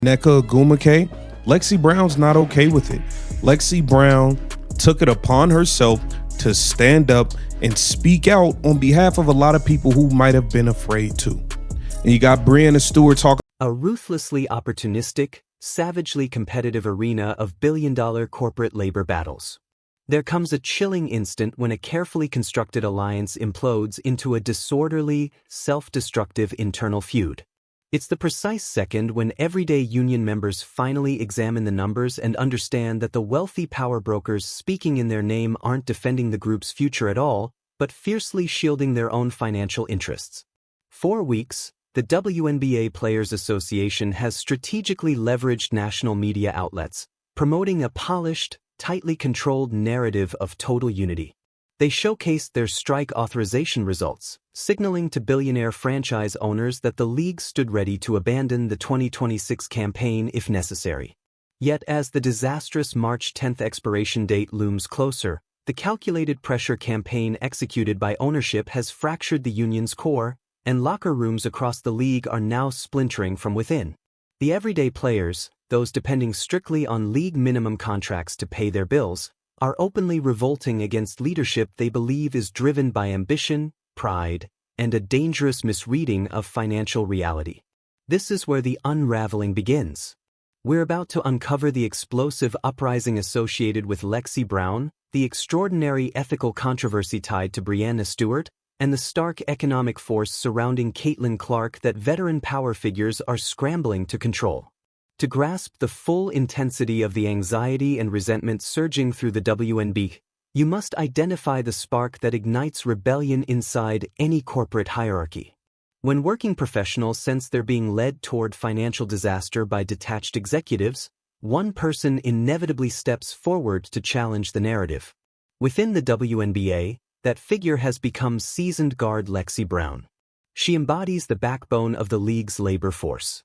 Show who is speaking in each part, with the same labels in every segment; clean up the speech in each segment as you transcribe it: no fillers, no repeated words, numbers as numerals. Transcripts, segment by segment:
Speaker 1: Nneka Ogwumike, Lexie Brown's not okay with it. Lexie Brown took it upon herself to stand up and speak out on behalf of a lot of people who might have been afraid to. And you got Breanna Stewart talking.
Speaker 2: A ruthlessly opportunistic, savagely competitive arena of billion-dollar corporate labor battles. There comes a chilling instant when a carefully constructed alliance implodes into a disorderly, self-destructive internal feud. It's the precise second when everyday union members finally examine the numbers and understand that the wealthy power brokers speaking in their name aren't defending the group's future at all, but fiercely shielding their own financial interests. For weeks, the WNBA Players Association has strategically leveraged national media outlets, promoting a polished, tightly controlled narrative of total unity. They showcased their strike authorization results, signaling to billionaire franchise owners that the league stood ready to abandon the 2026 campaign if necessary. Yet as the disastrous March 10th expiration date looms closer, the calculated pressure campaign executed by ownership has fractured the union's core, and locker rooms across the league are now splintering from within. The everyday players, those depending strictly on league minimum contracts to pay their bills, are openly revolting against leadership they believe is driven by ambition, pride, and a dangerous misreading of financial reality. This is where the unraveling begins. We're about to uncover the explosive uprising associated with Lexie Brown, the extraordinary ethical controversy tied to Breanna Stewart, and the stark economic force surrounding Caitlin Clark that veteran power figures are scrambling to control. To grasp the full intensity of the anxiety and resentment surging through the WNBA, you must identify the spark that ignites rebellion inside any corporate hierarchy. When working professionals sense they're being led toward financial disaster by detached executives, one person inevitably steps forward to challenge the narrative. Within the WNBA, that figure has become seasoned guard Lexie Brown. She embodies the backbone of the league's labor force.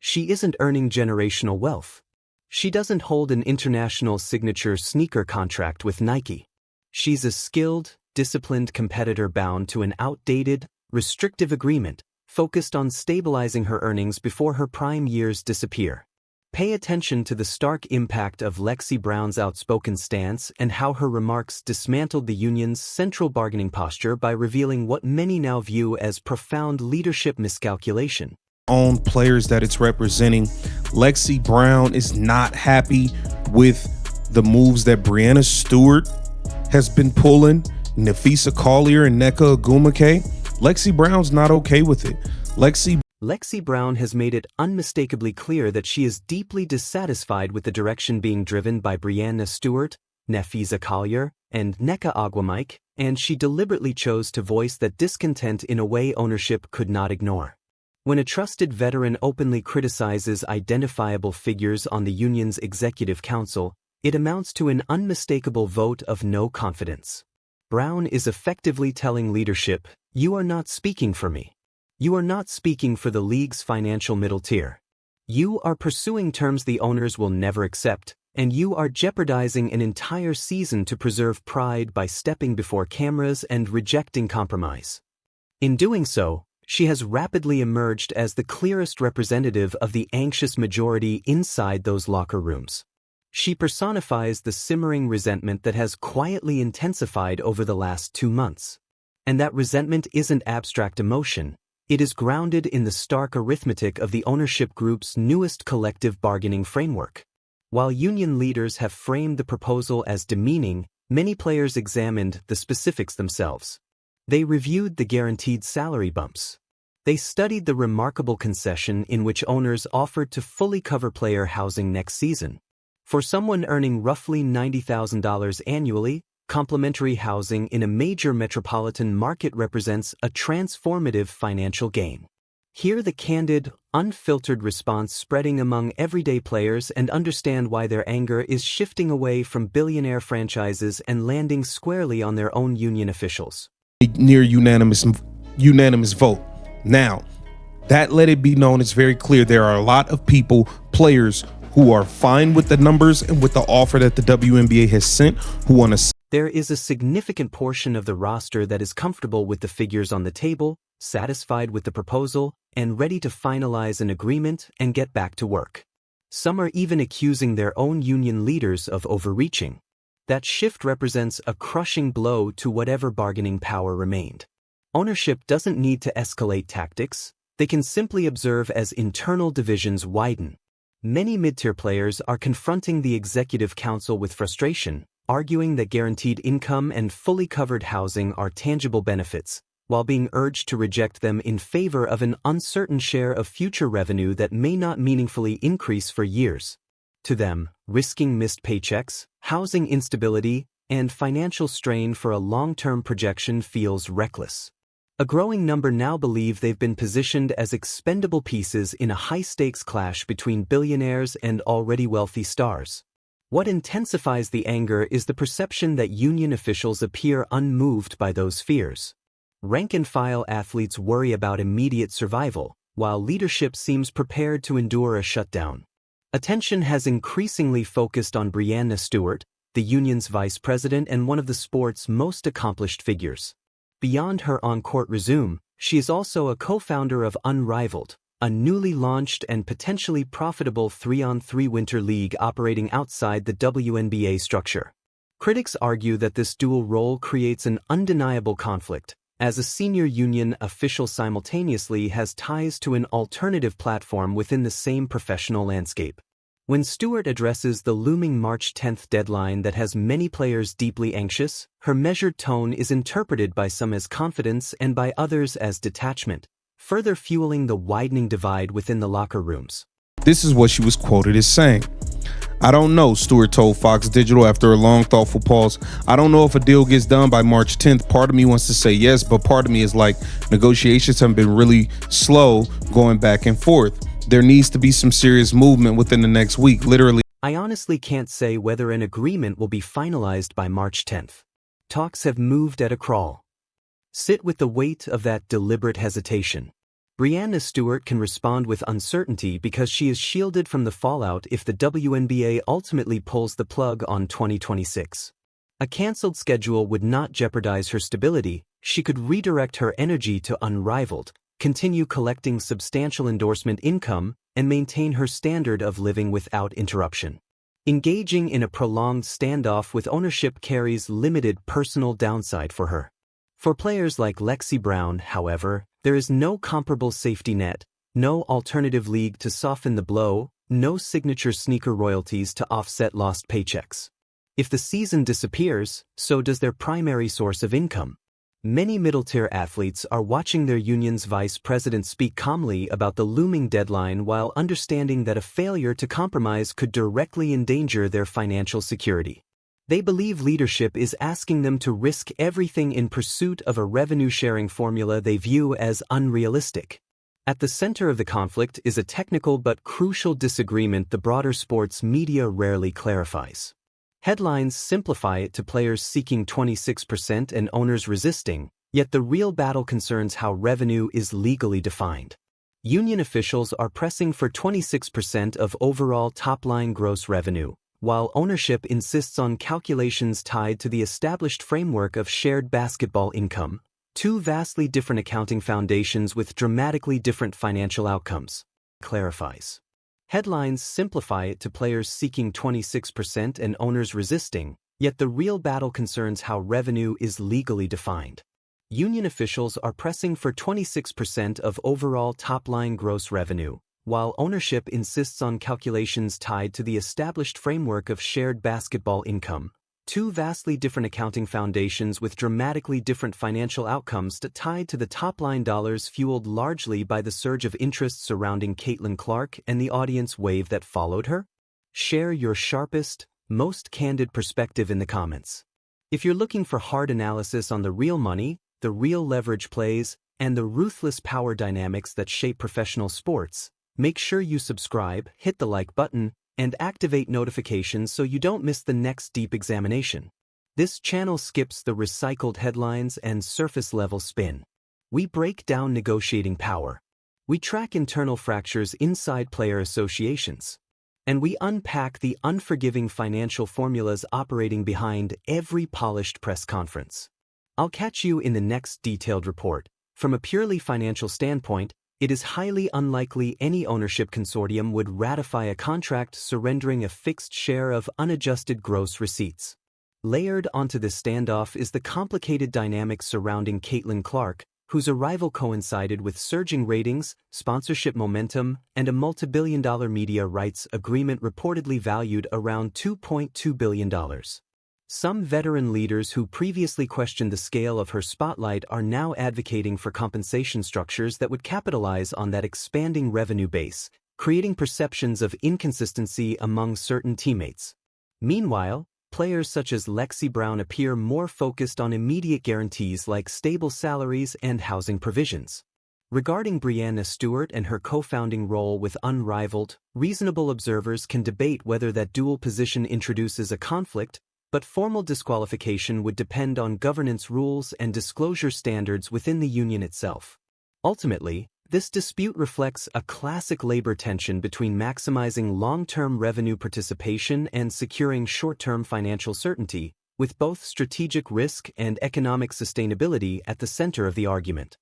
Speaker 2: She isn't earning generational wealth. She doesn't hold an international signature sneaker contract with Nike. She's a skilled, disciplined competitor bound to an outdated, restrictive agreement, focused on stabilizing her earnings before her prime years disappear. Pay attention to the stark impact of Lexie Brown's outspoken stance and how her remarks dismantled the union's central bargaining posture by revealing what many now view as profound leadership miscalculation.
Speaker 1: Own players that it's representing. Lexie Brown is not happy with the moves that Breanna Stewart has been pulling. Napheesa Collier and Nneka Ogwumike. Lexie Brown's not okay with it.
Speaker 2: Lexie Brown has made it unmistakably clear that she is deeply dissatisfied with the direction being driven by Breanna Stewart, Napheesa Collier, and Nneka Ogwumike, and she deliberately chose to voice that discontent in a way ownership could not ignore. When a trusted veteran openly criticizes identifiable figures on the union's executive council, it amounts to an unmistakable vote of no confidence. Brown is effectively telling leadership, "You are not speaking for me. You are not speaking for the league's financial middle tier. You are pursuing terms the owners will never accept, and you are jeopardizing an entire season to preserve pride by stepping before cameras and rejecting compromise." In doing so, she has rapidly emerged as the clearest representative of the anxious majority inside those locker rooms. She personifies the simmering resentment that has quietly intensified over the last 2 months. And that resentment isn't abstract emotion. It is grounded in the stark arithmetic of the ownership group's newest collective bargaining framework. While union leaders have framed the proposal as demeaning, many players examined the specifics themselves. They reviewed the guaranteed salary bumps. They studied the remarkable concession in which owners offered to fully cover player housing next season. For someone earning roughly $90,000 annually, complimentary housing in a major metropolitan market represents a transformative financial gain. Hear the candid, unfiltered response spreading among everyday players and understand why their anger is shifting away from billionaire franchises and landing squarely on their own union officials.
Speaker 1: Near unanimous vote. Now, that let it be known, it's very clear there are a lot of people, players, who are fine with the numbers and with the offer that the WNBA has sent, who want to.
Speaker 2: There is a significant portion of the roster that is comfortable with the figures on the table, satisfied with the proposal, and ready to finalize an agreement and get back to work. Some are even accusing their own union leaders of overreaching. That shift represents a crushing blow to whatever bargaining power remained. Ownership doesn't need to escalate tactics, they can simply observe as internal divisions widen. Many mid-tier players are confronting the executive council with frustration, arguing that guaranteed income and fully covered housing are tangible benefits, while being urged to reject them in favor of an uncertain share of future revenue that may not meaningfully increase for years. To them, risking missed paychecks, housing instability, and financial strain for a long-term projection feels reckless. A growing number now believe they've been positioned as expendable pieces in a high-stakes clash between billionaires and already wealthy stars. What intensifies the anger is the perception that union officials appear unmoved by those fears. Rank-and-file athletes worry about immediate survival, while leadership seems prepared to endure a shutdown. Attention has increasingly focused on Breanna Stewart, the union's vice president and one of the sport's most accomplished figures. Beyond her on-court resume, she is also a co-founder of Unrivaled, a newly launched and potentially profitable 3-on-3 winter league operating outside the WNBA structure. Critics argue that this dual role creates an undeniable conflict, as a senior union official simultaneously has ties to an alternative platform within the same professional landscape. When Stewart addresses the looming March 10th deadline that has many players deeply anxious, her measured tone is interpreted by some as confidence and by others as detachment, further fueling the widening divide within the locker rooms.
Speaker 1: This is what she was quoted as saying. "I don't know," Stewart told Fox Digital after a long, thoughtful pause. "I don't know if a deal gets done by March 10th. Part of me wants to say yes, but part of me is like, negotiations have been really slow going back and forth. There needs to be some serious movement within the next week, literally."
Speaker 2: I honestly can't say whether an agreement will be finalized by March 10th. Talks have moved at a crawl. Sit with the weight of that deliberate hesitation. Breanna Stewart can respond with uncertainty because she is shielded from the fallout if the WNBA ultimately pulls the plug on 2026. A cancelled schedule would not jeopardize her stability. She could redirect her energy to Unrivaled, continue collecting substantial endorsement income, and maintain her standard of living without interruption. Engaging in a prolonged standoff with ownership carries limited personal downside for her. For players like Lexie Brown, however, there is no comparable safety net, no alternative league to soften the blow, no signature sneaker royalties to offset lost paychecks. If the season disappears, so does their primary source of income. Many middle-tier athletes are watching their union's vice president speak calmly about the looming deadline while understanding that a failure to compromise could directly endanger their financial security. They believe leadership is asking them to risk everything in pursuit of a revenue-sharing formula they view as unrealistic. At the center of the conflict is a technical but crucial disagreement the broader sports media rarely clarifies. Headlines simplify it to players seeking 26% and owners resisting, yet the real battle concerns how revenue is legally defined. Union officials are pressing for 26% of overall top-line gross revenue, while ownership insists on calculations tied to the established framework of shared basketball income, two vastly different accounting foundations with dramatically different financial outcomes. Clarifies. Headlines simplify it to players seeking 26% and owners resisting, yet the real battle concerns how revenue is legally defined. Union officials are pressing for 26% of overall top-line gross revenue, while ownership insists on calculations tied to the established framework of shared basketball income, two vastly different accounting foundations with dramatically different financial outcomes tied to the top-line dollars fueled largely by the surge of interest surrounding Caitlin Clark and the audience wave that followed her? Share your sharpest, most candid perspective in the comments. If you're looking for hard analysis on the real money, the real leverage plays, and the ruthless power dynamics that shape professional sports, make sure you subscribe, hit the like button, and activate notifications so you don't miss the next deep examination. This channel skips the recycled headlines and surface-level spin. We break down negotiating power. We track internal fractures inside player associations. And we unpack the unforgiving financial formulas operating behind every polished press conference. I'll catch you in the next detailed report. From a purely financial standpoint, it is highly unlikely any ownership consortium would ratify a contract surrendering a fixed share of unadjusted gross receipts. Layered onto this standoff is the complicated dynamic surrounding Caitlin Clark, whose arrival coincided with surging ratings, sponsorship momentum, and a multi-billion-dollar media rights agreement reportedly valued around $2.2 billion. Some veteran leaders who previously questioned the scale of her spotlight are now advocating for compensation structures that would capitalize on that expanding revenue base, creating perceptions of inconsistency among certain teammates. Meanwhile, players such as Lexie Brown appear more focused on immediate guarantees like stable salaries and housing provisions. Regarding Breanna Stewart and her co-founding role with Unrivaled, reasonable observers can debate whether that dual position introduces a conflict, but formal disqualification would depend on governance rules and disclosure standards within the union itself. Ultimately, this dispute reflects a classic labor tension between maximizing long-term revenue participation and securing short-term financial certainty, with both strategic risk and economic sustainability at the center of the argument.